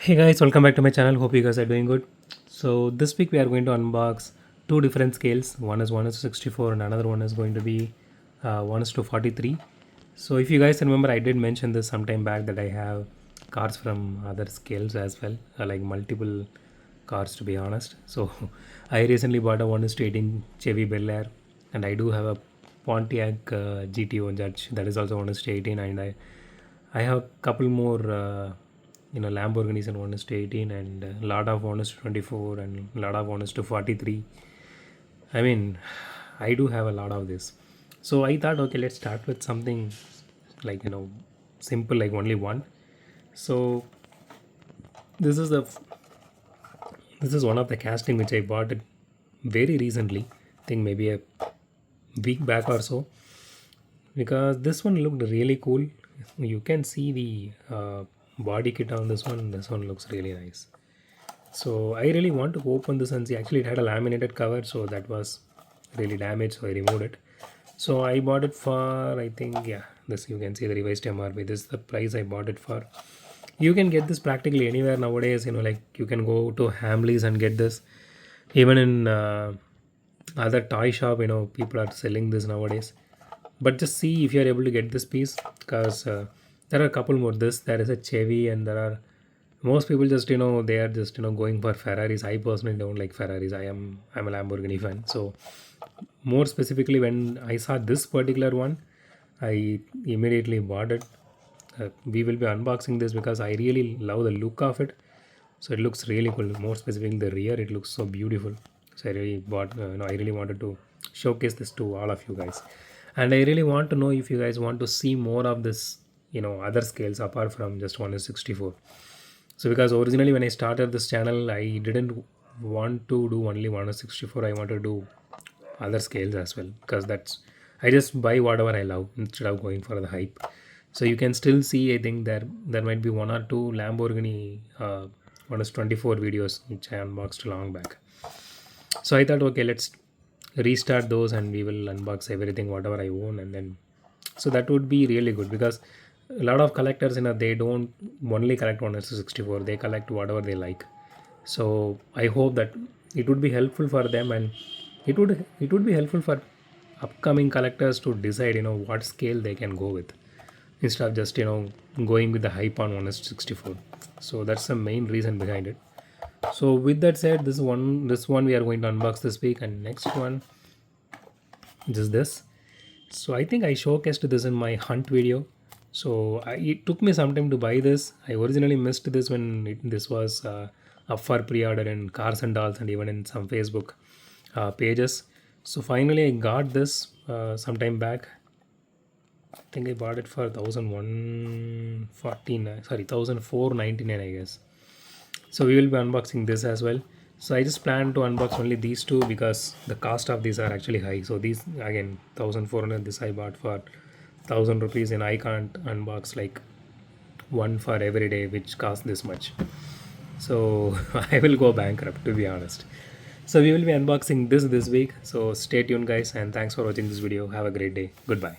Hey guys, welcome back to my channel. Hope you guys are doing good. So this week we are going to unbox two different scales. One is 64 and another one is going to be 1 is to 43. So if you guys remember, I did mention this sometime back that I have cards from other scales as well, like multiple cars to be honest. So I recently bought a 1 is to 18 Chevy Bel Air, and I do have a Pontiac GTO Judge that is also 1 is to 18, and I have a couple more Lamborghinis and 1 is to 18, and Lada 1 is to 24, and Lada 1 is to 43. I mean, I do have a lot of this. So I thought, okay, let's start with something like, simple, like only one. So this is the this is one of the casting which I bought it very recently. I think maybe a week back or so, because this one looked really cool. You can see the body kit on this one. This one looks really nice. So I really want to open this and see. Actually, it had a laminated cover, so that was really damaged, so I removed it. So I bought it for, I think, yeah, this you can see the revised MRP. This is the price I bought it for. You can get this practically anywhere nowadays. Like you can go to Hamleys and get this. Even in other toy shop, people are selling this nowadays. But just see if you are able to get this piece, because there are a couple more. There is a Chevy, and there are most people just they are just going for Ferraris. I personally don't like Ferraris. I'm a Lamborghini fan. So more specifically, when I saw this particular one, I immediately bought it. We will be unboxing this because I really love the look of it. So it looks really cool. More specifically, the rear, it looks so beautiful. So I really bought. I really wanted to showcase this to all of you guys, and I really want to know if you guys want to see more of this. Other scales apart from just 1 is 64. So because originally when I started this channel, I didn't want to do only 1 is 64. I wanted to do other scales as well, because that's I just buy whatever I love instead of going for the hype. So you can still see, I think there might be one or two Lamborghini 1 is 24 videos which I unboxed long back. So I thought, okay, let's restart those and we will unbox everything whatever I own, and then so that would be really good, because a lot of collectors, they don't only collect 1 is 64. They collect whatever they like. So I hope that it would be helpful for them, and it would be helpful for upcoming collectors to decide what scale they can go with, instead of just going with the hype on 1 is 64. So that's the main reason behind it. So with that said, this one we are going to unbox this week, and next one is this. So I think I showcased this in my hunt video. So it took me some time to buy this. I originally missed this when this was up for pre-order in Cars and Dolls and even in some Facebook pages. So finally I got this some time back. I think I bought it for 1149, sorry, 1499, I guess. So we will be unboxing this as well. So I just plan to unbox only these two because the cost of these are actually high. So these again 1400, this I bought for 1000 rupees, and I can't unbox like one for every day which costs this much. So I will go bankrupt, to be honest. So we will be unboxing this week. So stay tuned guys, and thanks for watching this video. Have a great day. Goodbye.